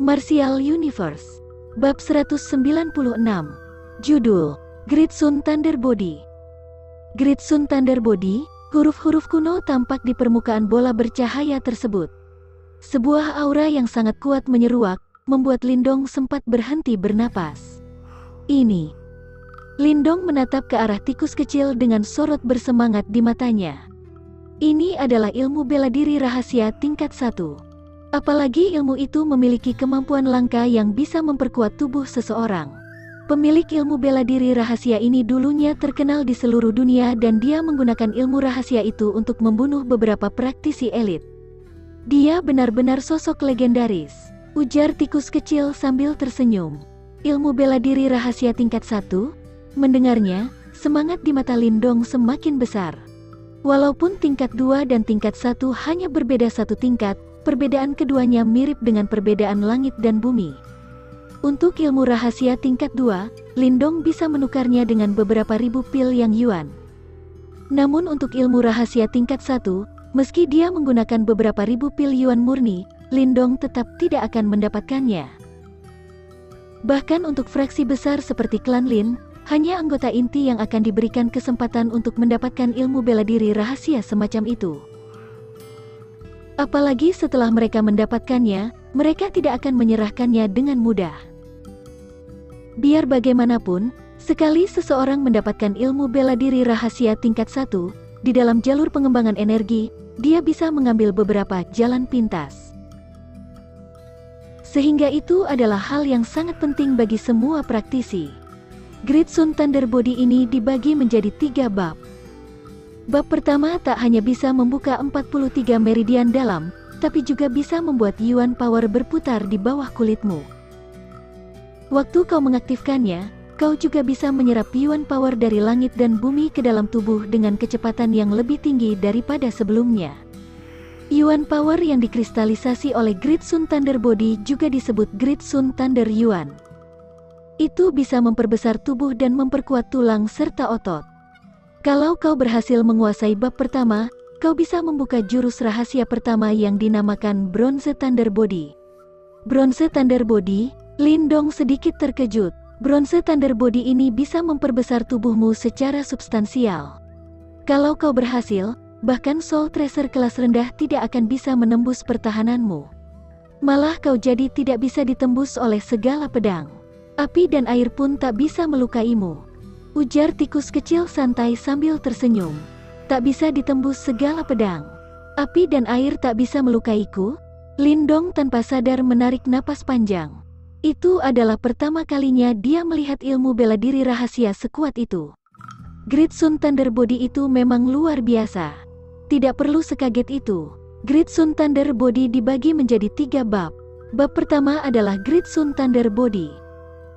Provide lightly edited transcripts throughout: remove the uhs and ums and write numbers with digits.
Martial Universe. Bab 196. Judul, Great Sun Thunder Body. Great Sun Thunder Body, huruf-huruf kuno tampak di permukaan bola bercahaya tersebut. Sebuah aura yang sangat kuat menyeruak, membuat Lindong sempat berhenti bernapas. Ini. Lindong menatap ke arah tikus kecil dengan sorot bersemangat di matanya. Ini adalah ilmu bela diri rahasia tingkat 1. Apalagi ilmu itu memiliki kemampuan langka yang bisa memperkuat tubuh seseorang. Pemilik ilmu bela diri rahasia ini dulunya terkenal di seluruh dunia dan dia menggunakan ilmu rahasia itu untuk membunuh beberapa praktisi elit. Dia benar-benar sosok legendaris, ujar tikus kecil sambil tersenyum. Ilmu bela diri rahasia tingkat 1? Mendengarnya, semangat di mata Lindong semakin besar. Walaupun tingkat 2 dan tingkat 1 hanya berbeda satu tingkat, perbedaan keduanya mirip dengan perbedaan langit dan bumi. Untuk ilmu rahasia tingkat 2, Lindong bisa menukarnya dengan beberapa ribu pil yang yuan. Namun untuk ilmu rahasia tingkat 1, meski dia menggunakan beberapa ribu pil yuan murni, Lindong tetap tidak akan mendapatkannya. Bahkan untuk fraksi besar seperti klan Lin, hanya anggota inti yang akan diberikan kesempatan untuk mendapatkan ilmu bela diri rahasia semacam itu. Apalagi setelah mereka mendapatkannya, mereka tidak akan menyerahkannya dengan mudah. Biar bagaimanapun, sekali seseorang mendapatkan ilmu bela diri rahasia tingkat 1, di dalam jalur pengembangan energi, dia bisa mengambil beberapa jalan pintas. Sehingga itu adalah hal yang sangat penting bagi semua praktisi. Great Sun Thunder Body ini dibagi menjadi 3 bab. Bab pertama tak hanya bisa membuka 43 meridian dalam, tapi juga bisa membuat Yuan Power berputar di bawah kulitmu. Waktu kau mengaktifkannya, kau juga bisa menyerap Yuan Power dari langit dan bumi ke dalam tubuh dengan kecepatan yang lebih tinggi daripada sebelumnya. Yuan Power yang dikristalisasi oleh Great Sun Thunder Body juga disebut Great Sun Thunder Yuan. Itu bisa memperbesar tubuh dan memperkuat tulang serta otot. Kalau kau berhasil menguasai bab pertama, kau bisa membuka jurus rahasia pertama yang dinamakan Bronze Thunder Body. Bronze Thunder Body, Lindong sedikit terkejut. Bronze Thunder Body ini bisa memperbesar tubuhmu secara substansial. Kalau kau berhasil, bahkan Soul Tracer kelas rendah tidak akan bisa menembus pertahananmu. Malah kau jadi tidak bisa ditembus oleh segala pedang. Api dan air pun tak bisa melukaimu. Ujar tikus kecil santai sambil tersenyum. Tak bisa ditembus segala pedang. Api dan air tak bisa melukaiku? Lindong tanpa sadar menarik napas panjang. Itu adalah pertama kalinya dia melihat ilmu bela diri rahasia sekuat itu. Great Sun Thunder Body itu memang luar biasa. Tidak perlu sekaget itu. Great Sun Thunder Body dibagi menjadi 3 bab. Bab pertama adalah Great Sun Thunder Body.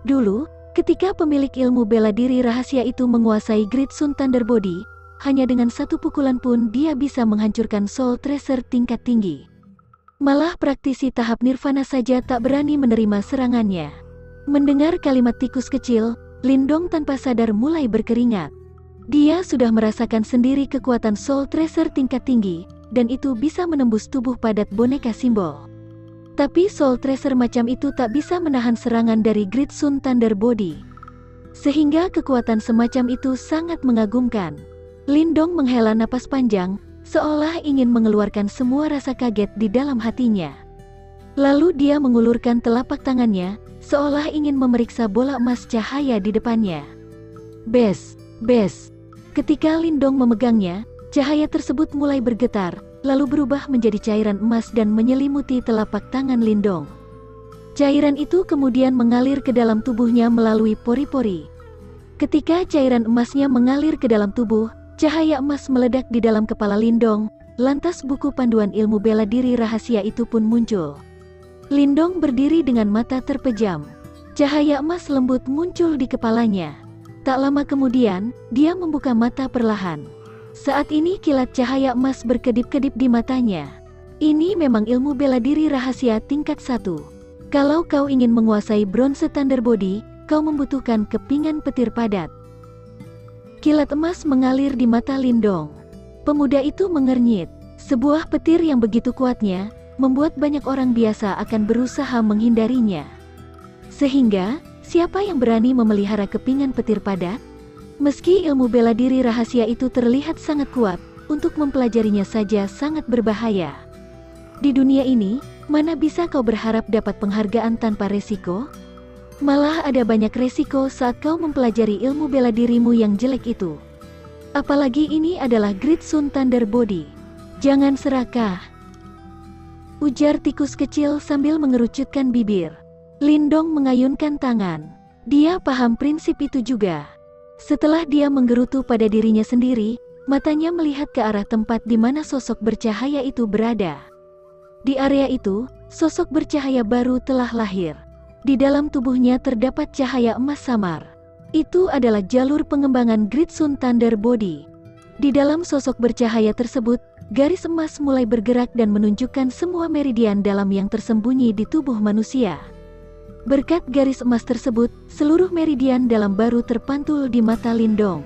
Dulu, ketika pemilik ilmu bela diri rahasia itu menguasai Great Sun Thunder Body, hanya dengan satu pukulan pun dia bisa menghancurkan Soul Tracer tingkat tinggi. Malah praktisi tahap nirvana saja tak berani menerima serangannya. Mendengar kalimat tikus kecil, Lindong tanpa sadar mulai berkeringat. Dia sudah merasakan sendiri kekuatan Soul Tracer tingkat tinggi, dan itu bisa menembus tubuh padat boneka simbol. Tapi Soul Tracer macam itu tak bisa menahan serangan dari Great Sun Thunder Body. Sehingga kekuatan semacam itu sangat mengagumkan. Lindong menghela napas panjang, seolah ingin mengeluarkan semua rasa kaget di dalam hatinya. Lalu dia mengulurkan telapak tangannya, seolah ingin memeriksa bola emas cahaya di depannya. Bes. Ketika Lindong memegangnya, cahaya tersebut mulai bergetar, lalu berubah menjadi cairan emas dan menyelimuti telapak tangan Lindong. Cairan itu kemudian mengalir ke dalam tubuhnya melalui pori-pori. Ketika cairan emasnya mengalir ke dalam tubuh, cahaya emas meledak di dalam kepala Lindong, lantas buku panduan ilmu bela diri rahasia itu pun muncul. Lindong berdiri dengan mata terpejam. Cahaya emas lembut muncul di kepalanya. Tak lama kemudian, dia membuka mata perlahan. Saat ini kilat cahaya emas berkedip-kedip di matanya. Ini memang ilmu bela diri rahasia tingkat 1. Kalau kau ingin menguasai Bronze Thunder Body, kau membutuhkan kepingan petir padat. Kilat emas mengalir di mata Lindong. Pemuda itu mengernyit. Sebuah petir yang begitu kuatnya, membuat banyak orang biasa akan berusaha menghindarinya. Sehingga, siapa yang berani memelihara kepingan petir padat? Meski ilmu bela diri rahasia itu terlihat sangat kuat, untuk mempelajarinya saja sangat berbahaya. Di dunia ini, mana bisa kau berharap dapat penghargaan tanpa resiko? Malah ada banyak resiko saat kau mempelajari ilmu bela dirimu yang jelek itu. Apalagi ini adalah Great Sun Thunder Body. Jangan serakah, ujar tikus kecil sambil mengerucutkan bibir. Lindong mengayunkan tangan. Dia paham prinsip itu juga. Setelah dia menggerutu pada dirinya sendiri, matanya melihat ke arah tempat di mana sosok bercahaya itu berada. Di area itu, sosok bercahaya baru telah lahir. Di dalam tubuhnya terdapat cahaya emas samar. Itu adalah jalur pengembangan Great Sun Thunder Body. Di dalam sosok bercahaya tersebut, garis emas mulai bergerak dan menunjukkan semua meridian dalam yang tersembunyi di tubuh manusia. Berkat garis emas tersebut, seluruh meridian dalam baru terpantul di mata Lindong.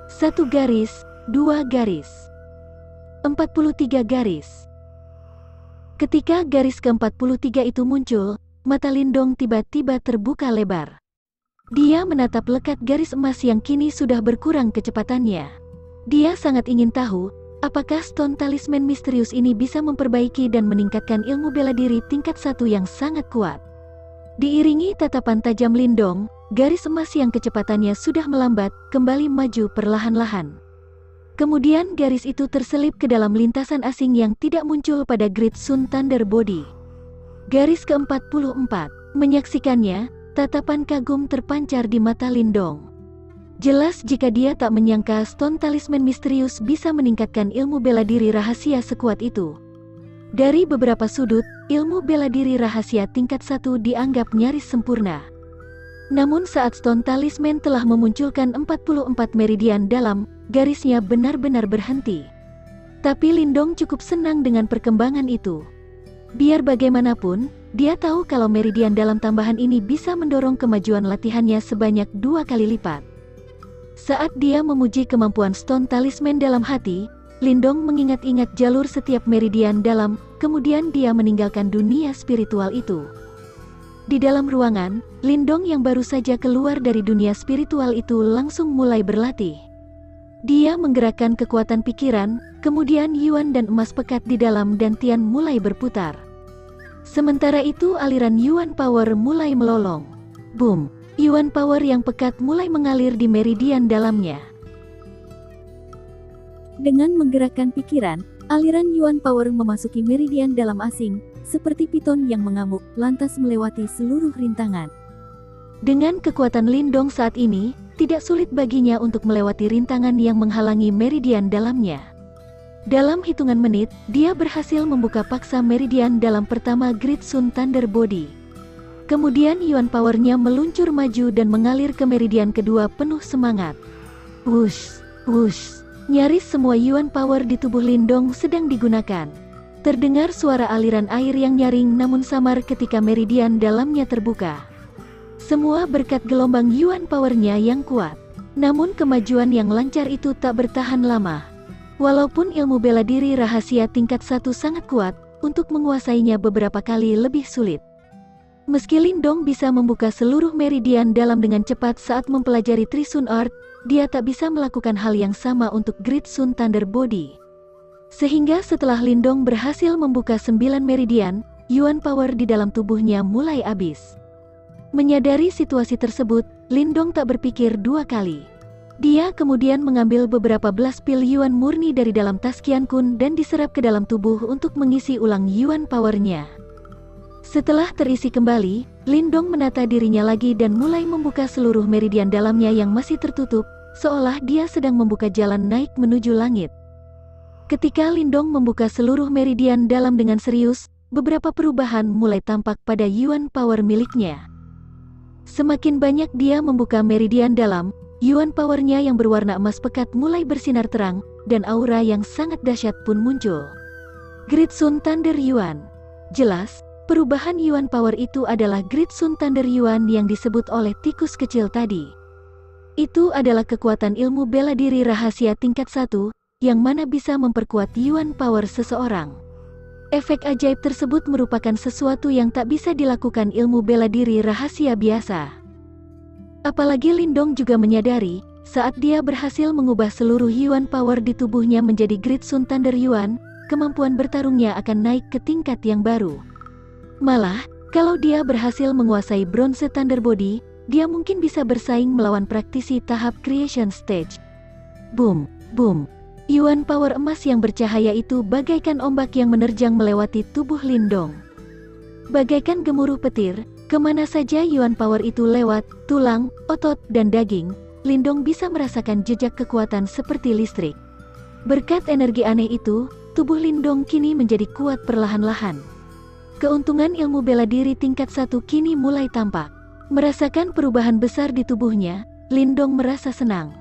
1 garis, 2 garis, 43 garis. Ketika garis ke-43 itu muncul, mata Lindong tiba-tiba terbuka lebar. Dia menatap lekat garis emas yang kini sudah berkurang kecepatannya. Dia sangat ingin tahu, apakah stone talisman misterius ini bisa memperbaiki dan meningkatkan ilmu bela diri tingkat 1 yang sangat kuat. Diiringi tatapan tajam Lindong, garis emas yang kecepatannya sudah melambat, kembali maju perlahan-lahan. Kemudian garis itu terselip ke dalam lintasan asing yang tidak muncul pada Great Sun Thunder Body. Garis ke-44, menyaksikannya, tatapan kagum terpancar di mata Lindong. Jelas jika dia tak menyangka stone talisman misterius bisa meningkatkan ilmu bela diri rahasia sekuat itu. Dari beberapa sudut, ilmu bela diri rahasia tingkat 1 dianggap nyaris sempurna. Namun saat stone talisman telah memunculkan 44 meridian dalam, garisnya benar-benar berhenti. Tapi Lindong cukup senang dengan perkembangan itu. Biar bagaimanapun, dia tahu kalau meridian dalam tambahan ini bisa mendorong kemajuan latihannya sebanyak 2 kali lipat. Saat dia memuji kemampuan stone talisman dalam hati, Lindong mengingat-ingat jalur setiap meridian dalam, kemudian dia meninggalkan dunia spiritual itu. Di dalam ruangan, Lindong yang baru saja keluar dari dunia spiritual itu langsung mulai berlatih. Dia menggerakkan kekuatan pikiran, kemudian Yuan dan emas pekat di dalam dantian mulai berputar. Sementara itu aliran Yuan Power mulai melolong. Boom! Yuan Power yang pekat mulai mengalir di meridian dalamnya. Dengan menggerakkan pikiran, aliran Yuan Power memasuki meridian dalam asing, seperti piton yang mengamuk, lantas melewati seluruh rintangan. Dengan kekuatan Lindong saat ini, tidak sulit baginya untuk melewati rintangan yang menghalangi meridian dalamnya. Dalam hitungan menit, dia berhasil membuka paksa meridian dalam pertama Great Sun Thunder Body. Kemudian Yuan Power-nya meluncur maju dan mengalir ke meridian kedua penuh semangat. Wush, wush. Nyaris semua Yuan Power di tubuh Lindong sedang digunakan. Terdengar suara aliran air yang nyaring namun samar ketika meridian dalamnya terbuka. Semua berkat gelombang Yuan Power-nya yang kuat. Namun kemajuan yang lancar itu tak bertahan lama. Walaupun ilmu bela diri rahasia tingkat 1 sangat kuat, untuk menguasainya beberapa kali lebih sulit. Meski Lindong bisa membuka seluruh meridian dalam dengan cepat saat mempelajari Trisun Art, dia tak bisa melakukan hal yang sama untuk Great Sun Thunder Body. Sehingga setelah Lindong berhasil membuka 9 meridian, Yuan Power di dalam tubuhnya mulai habis. Menyadari situasi tersebut, Lindong tak berpikir 2 kali. Dia kemudian mengambil beberapa belas pil Yuan murni dari dalam tas Qian Kun dan diserap ke dalam tubuh untuk mengisi ulang Yuan Power-nya. Setelah terisi kembali, Lindong menata dirinya lagi dan mulai membuka seluruh meridian dalamnya yang masih tertutup, seolah dia sedang membuka jalan naik menuju langit. Ketika Lindong membuka seluruh meridian dalam dengan serius, beberapa perubahan mulai tampak pada Yuan Power miliknya. Semakin banyak dia membuka meridian dalam, Yuan Power-nya yang berwarna emas pekat mulai bersinar terang, dan aura yang sangat dahsyat pun muncul. Great Sun Thunder Yuan. Jelas, perubahan Yuan Power itu adalah Great Sun Thunder Yuan yang disebut oleh tikus kecil tadi. Itu adalah kekuatan ilmu bela diri rahasia tingkat 1, yang mana bisa memperkuat Yuan Power seseorang. Efek ajaib tersebut merupakan sesuatu yang tak bisa dilakukan ilmu bela diri rahasia biasa. Apalagi Lindong juga menyadari, saat dia berhasil mengubah seluruh Yuan Power di tubuhnya menjadi Great Sun Thunder Yuan, kemampuan bertarungnya akan naik ke tingkat yang baru. Malah, kalau dia berhasil menguasai Bronze Thunder Body, dia mungkin bisa bersaing melawan praktisi tahap Creation Stage. Boom, boom. Yuan Power emas yang bercahaya itu bagaikan ombak yang menerjang melewati tubuh Lindong. Bagaikan gemuruh petir, kemana saja Yuan Power itu lewat, tulang, otot, dan daging, Lindong bisa merasakan jejak kekuatan seperti listrik. Berkat energi aneh itu, tubuh Lindong kini menjadi kuat perlahan-lahan. Keuntungan ilmu bela diri tingkat 1 kini mulai tampak. Merasakan perubahan besar di tubuhnya, Lindong merasa senang.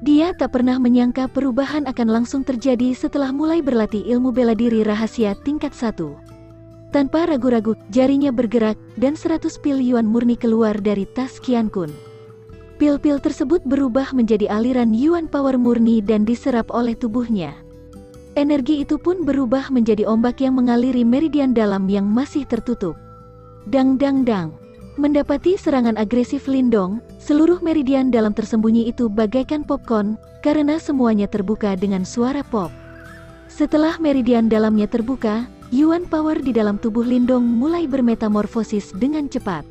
Dia tak pernah menyangka perubahan akan langsung terjadi setelah mulai berlatih ilmu bela diri rahasia tingkat 1. Tanpa ragu-ragu, jarinya bergerak, dan 100 pil Yuan murni keluar dari tas Qian Kun. Pil-pil tersebut berubah menjadi aliran Yuan Power murni dan diserap oleh tubuhnya. Energi itu pun berubah menjadi ombak yang mengaliri meridian dalam yang masih tertutup. Dang dang dang. Mendapati serangan agresif Lindong, seluruh meridian dalam tersembunyi itu bagaikan popcorn, karena semuanya terbuka dengan suara pop. Setelah meridian dalamnya terbuka, Yuan Power di dalam tubuh Lindong mulai bermetamorfosis dengan cepat.